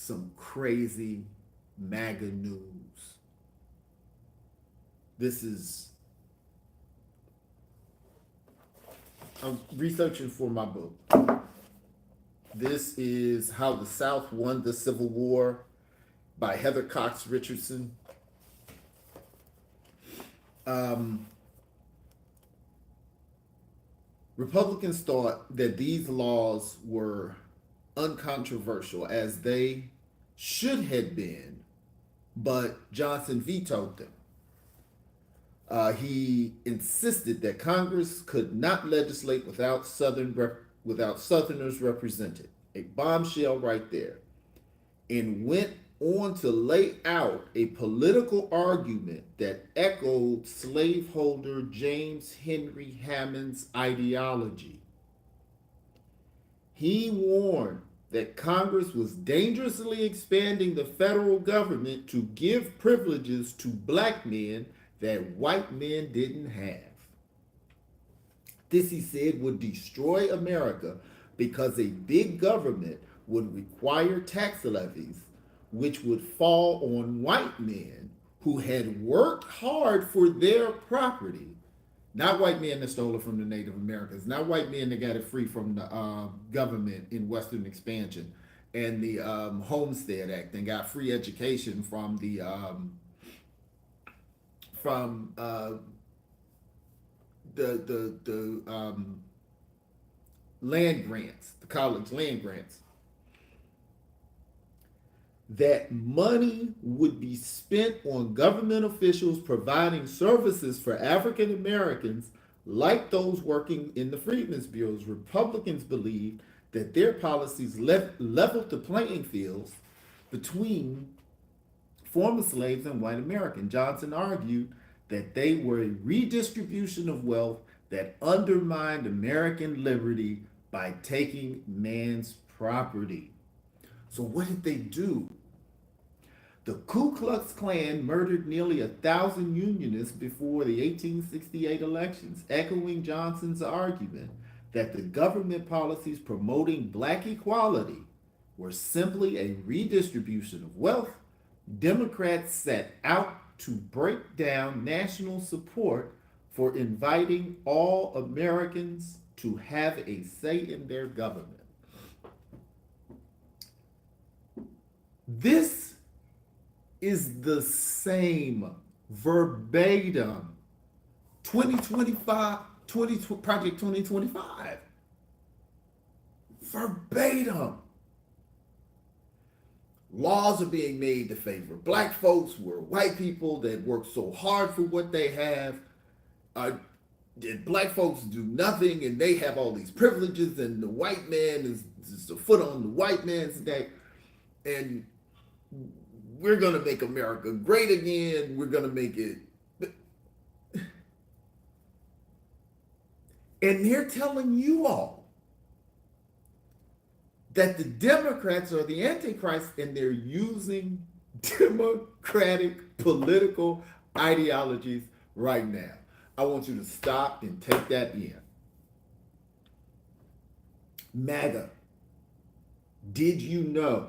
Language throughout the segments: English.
some crazy MAGA news. This is, I'm researching for my book. This is How the South Won the Civil War by Heather Cox Richardson. Um, Republicans thought that these laws were uncontroversial, as they should have been, but Johnson vetoed them. He insisted that Congress could not legislate without Southerners represented. A bombshell right there. And went on to lay out a political argument that echoed slaveholder James Henry Hammond's ideology. He warned that Congress was dangerously expanding the federal government to give privileges to black men that white men didn't have. This, he said, would destroy America because a big government would require tax levies which would fall on white men who had worked hard for their property. Not white men that stole it from the Native Americans, not white men that got it free from the government in Western expansion and the Homestead Act and got free education from the from land grants, the college land grants. That money would be spent on government officials providing services for African Americans like those working in the Freedmen's Bureaus. Republicans believed that their policies leveled the playing fields between former slaves and white Americans. Johnson argued that they were a redistribution of wealth that undermined American liberty by taking man's property. So what did they do? The Ku Klux Klan murdered nearly 1,000 Unionists before the 1868 elections, echoing Johnson's argument that the government policies promoting black equality were simply a redistribution of wealth. Democrats set out to break down national support for inviting all Americans to have a say in their government. This is the same verbatim 2025 Project 2025 verbatim. Laws are being made to favor black folks where white people that work so hard for what they have, black folks do nothing and they have all these privileges, and the white man is a foot on the white man's neck, and we're going to make America great again. We're going to make it. And they're telling you all that the Democrats are the Antichrist, and they're using democratic political ideologies right now. I want you to stop and take that in. MAGA. Did you know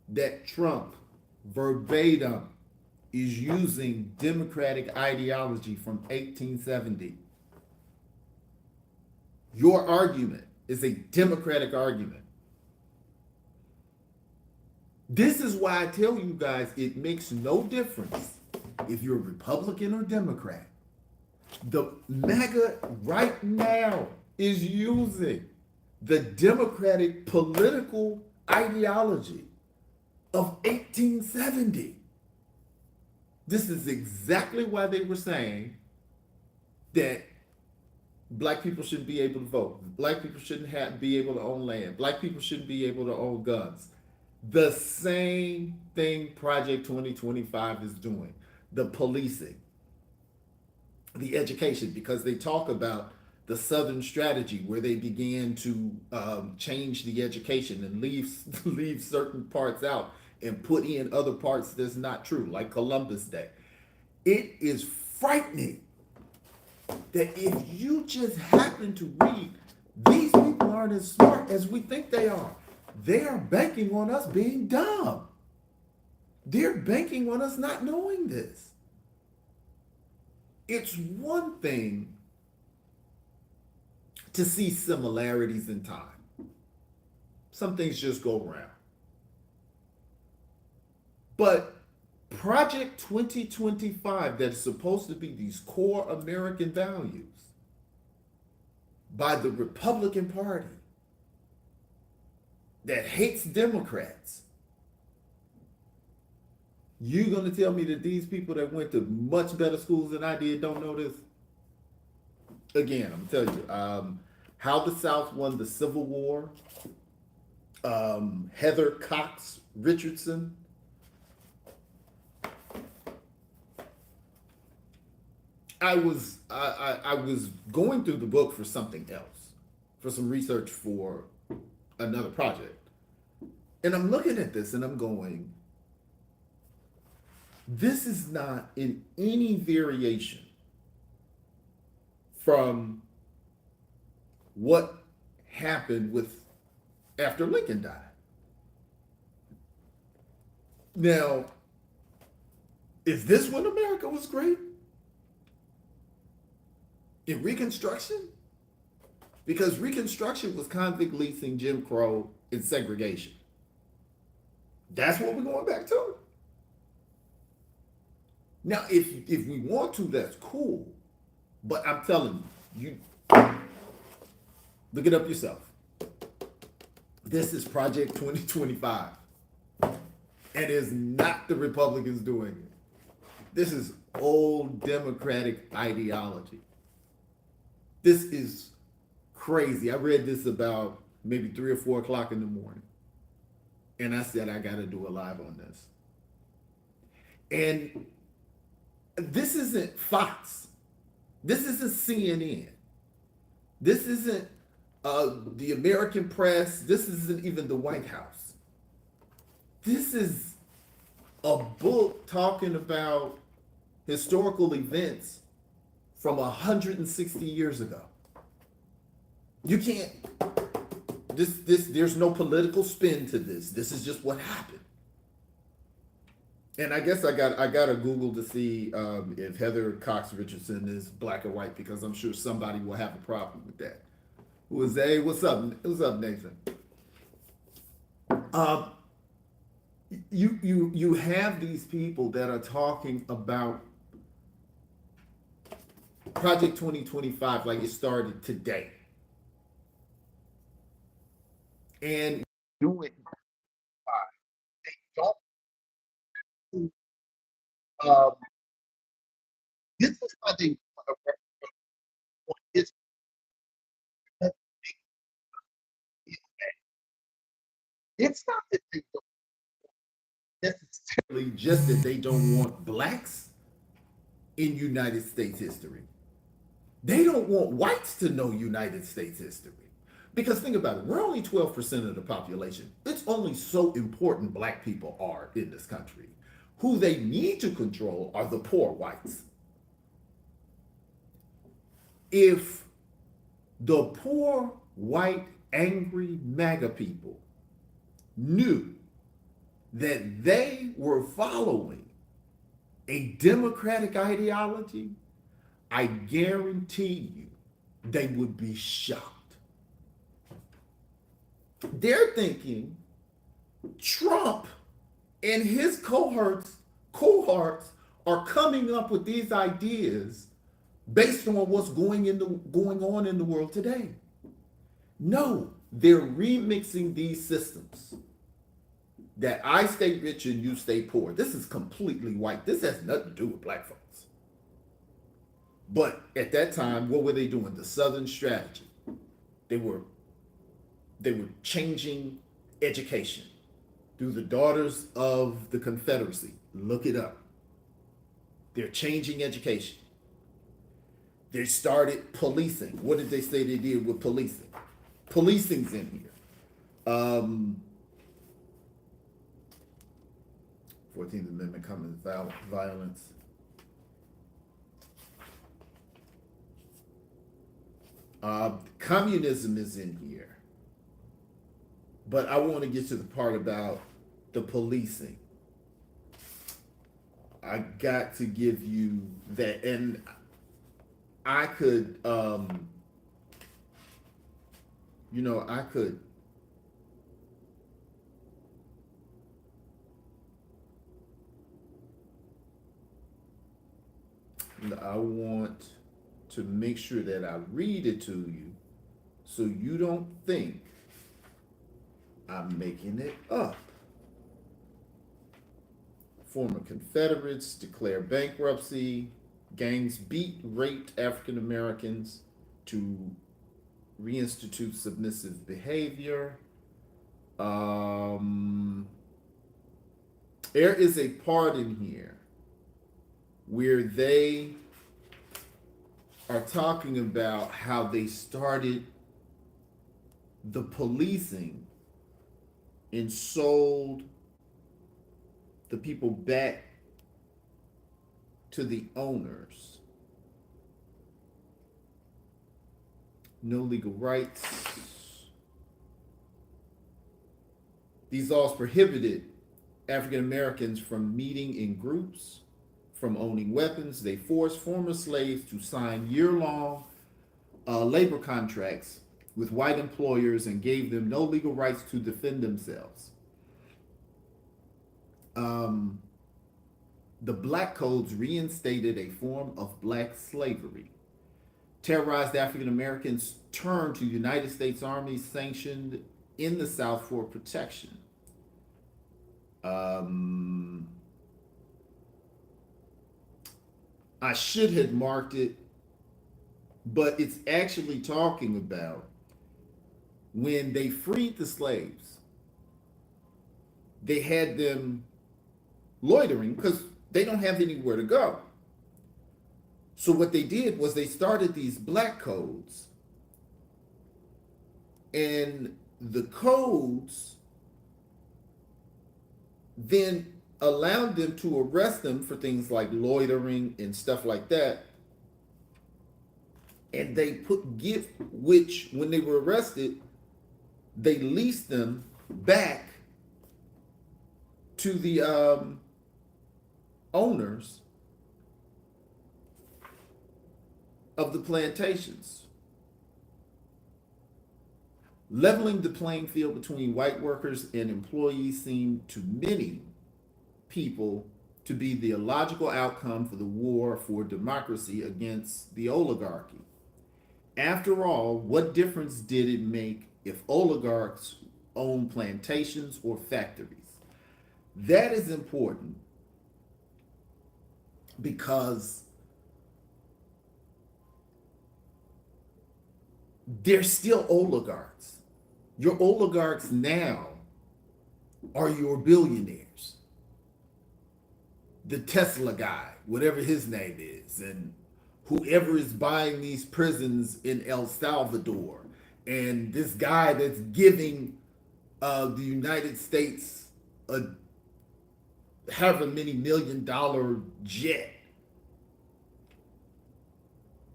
that Trump verbatim is using democratic ideology from 1870? Your argument is a democratic argument. This is why I tell you guys it makes no difference if you're Republican or Democrat. The MAGA right now is using the democratic political ideology of 1870. This is exactly why they were saying that black people shouldn't be able to vote. Black people shouldn't be able to own land. Black people shouldn't be able to own guns. The same thing Project 2025 is doing. The policing, the education, because they talk about the Southern strategy where they began to change the education and leave certain parts out and put in other parts that's not true, like Columbus Day. It is frightening that if you just happen to read, these people aren't as smart as we think they are. They are banking on us being dumb. They're banking on us not knowing this. It's one thing to see similarities in time. Some things just go around. But Project 2025, that's supposed to be these core American values by the Republican Party that hates Democrats, you gonna tell me that these people that went to much better schools than I did don't know this? Again, I'm telling you, how the South won the Civil War. Heather Cox Richardson. I was going through the book for something else, for some research for another project, and I'm looking at this and I'm going, this is not in any variation from what happened with after Lincoln died. Now, is this when America was great? In Reconstruction? Because Reconstruction was convict leasing, Jim Crow, and segregation. That's what we're going back to. Now, if we want to, that's cool. But I'm telling you, look it up yourself. This is Project 2025. And it's not the Republicans doing it. This is old Democratic ideology. This is crazy. I read this about maybe 3 or 4 o'clock in the morning. And I said, I got to do a live on this. And this isn't Fox. This isn't CNN. This isn't the American press. This isn't even the White House. This is a book talking about historical events from 160 years ago. You can't, there's no political spin to this. This is just what happened. And I guess I got to Google to see if Heather Cox Richardson is black or white, because I'm sure somebody will have a problem with that. Who is A? What's up? What's up, Nathan? You have these people that are talking about Project 2025 like it started today, and do it. They don't. Um, this is why they want to it's it's not that they don't necessarily just that they don't want blacks in United States history. They don't want whites to know United States history. Because think about it, we're only 12% of the population. It's only so important black people are in this country. Who they need to control are the poor whites. If the poor white angry MAGA people knew that they were following a democratic ideology, I guarantee you they would be shocked. They're thinking Trump and his cohorts are coming up with these ideas based on what's going on in the world today. No, they're remixing these systems. That I stay rich and you stay poor. This is completely white. This has nothing to do with black folks. But at that time, what were they doing? The Southern strategy. They were changing education through the Daughters of the Confederacy. Look it up. They're changing education. They started policing. What did they say they did with policing? Policing's in here. 14th Amendment common violence. Communism is in here. But I want to get to the part about the policing. I got to give you that, and I could, I could. I want to make sure that I read it to you, so you don't think I'm making it up. Former Confederates declare bankruptcy. Gangs beat, raped African Americans to reinstitute submissive behavior. There is a part in here where they are talking about how they started the policing and sold the people back to the owners. No legal rights. These laws prohibited African Americans from meeting in groups, from owning weapons. They forced former slaves to sign year-long labor contracts with white employers and gave them no legal rights to defend themselves. The Black Codes reinstated a form of black slavery. Terrorized African Americans turned to United States Army sanctioned in the South for protection. I should have marked it, but it's actually talking about when they freed the slaves, they had them loitering because they don't have anywhere to go. So what they did was they started these black codes, and the codes then allowed them to arrest them for things like loitering and stuff like that. And they put gift, which when they were arrested, they leased them back to the owners of the plantations, leveling the playing field between white workers and employees seemed to many people to be the illogical outcome for the war for democracy against the oligarchy. After all, what difference did it make if oligarchs own plantations or factories? That is important because they're still oligarchs. Your oligarchs now are your billionaires. The Tesla guy, whatever his name is, and whoever is buying these prisons in El Salvador, and this guy that's giving the United States a however many $1 million jet.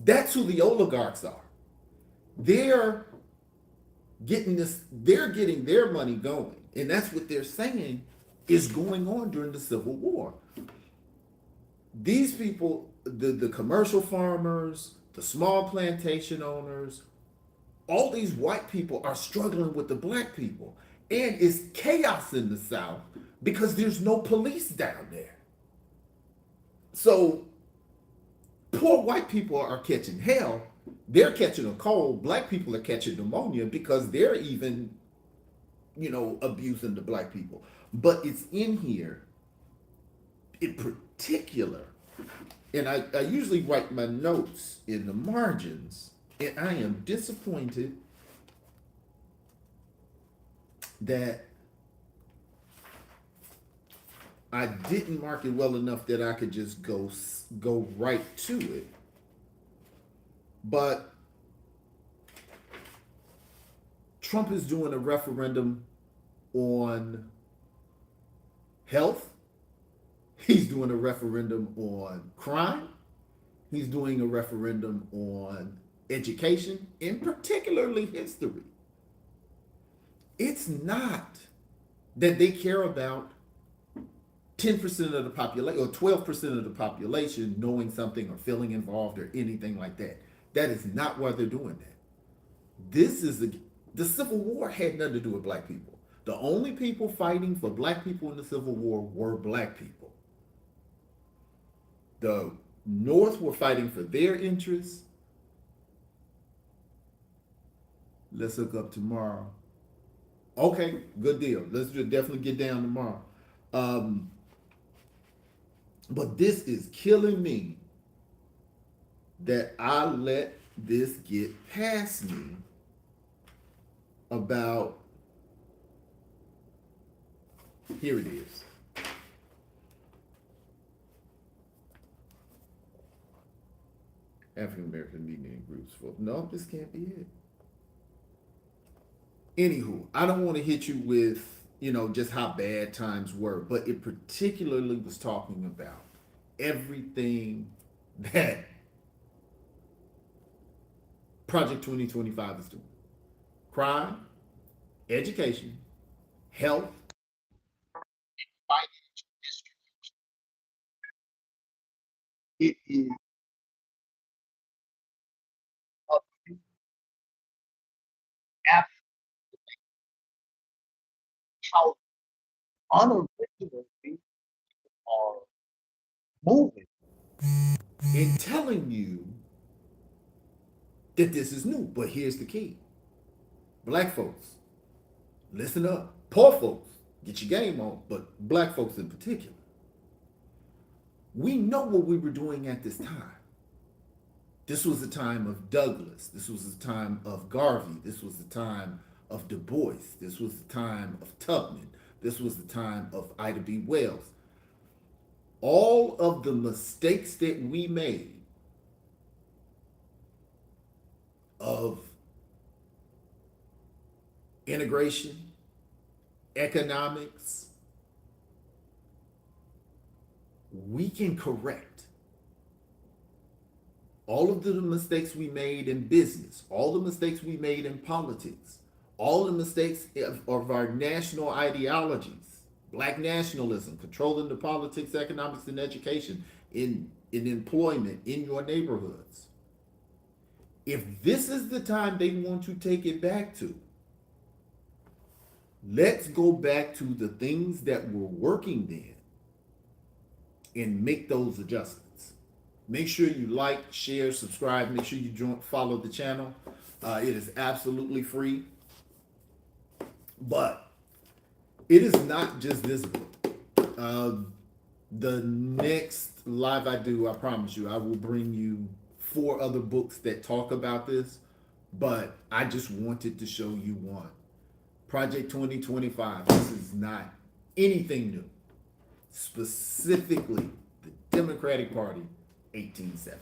That's who the oligarchs are. They're getting their money going. And that's what they're saying is going on during the Civil War. These people, the commercial farmers, the small plantation owners, all these white people are struggling with the black people. And it's chaos in the South because there's no police down there. So poor white people are catching hell. They're catching a cold. Black people are catching pneumonia because they're even, abusing the black people. But it's in here in particular. And I usually write my notes in the margins. And I am disappointed that I didn't mark it well enough that I could just go right to it. But Trump is doing a referendum on health. He's doing a referendum on crime. He's doing a referendum on education, and particularly history. It's not that they care about 10% of the population or 12% of the population knowing something or feeling involved or anything like that. That is not why they're doing that. This is the Civil War had nothing to do with black people. The only people fighting for black people in the Civil War were black people. The North were fighting for their interests. Let's hook up tomorrow. Okay, good deal. Let's definitely get down tomorrow. Um, but this is killing me that I let this get past me about, here it is. African American media groups for, no, this can't be it. Anywho, I don't want to hit you with, just how bad times were, but it particularly was talking about everything that Project 2025 is doing: crime, education, health, financial distribution. It is how unoriginal things are moving and telling you that this is new. But here's the key: black folks, listen up. Poor folks, get your game on, but black folks in particular, we know what we were doing at this time. This was the time of Douglass. This was the time of Garvey. This was the time of Du Bois. This was the time of Tubman. This was the time of Ida B. Wells. All of the mistakes that we made of integration, economics, we can correct. All of the mistakes we made in business, all the mistakes we made in politics, all the mistakes of our national ideologies, black nationalism, controlling the politics, economics, and education, in employment, in your neighborhoods. If this is the time they want to take it back to, let's go back to the things that were working then and make those adjustments. Make sure you like, share, subscribe. Make sure you follow the channel. It is absolutely free. But it is not just this book. The next live I do, I promise you, I will bring you 4 other books that talk about this. But I just wanted to show you one. Project 2025. This is not anything new. Specifically, the Democratic Party, 1870.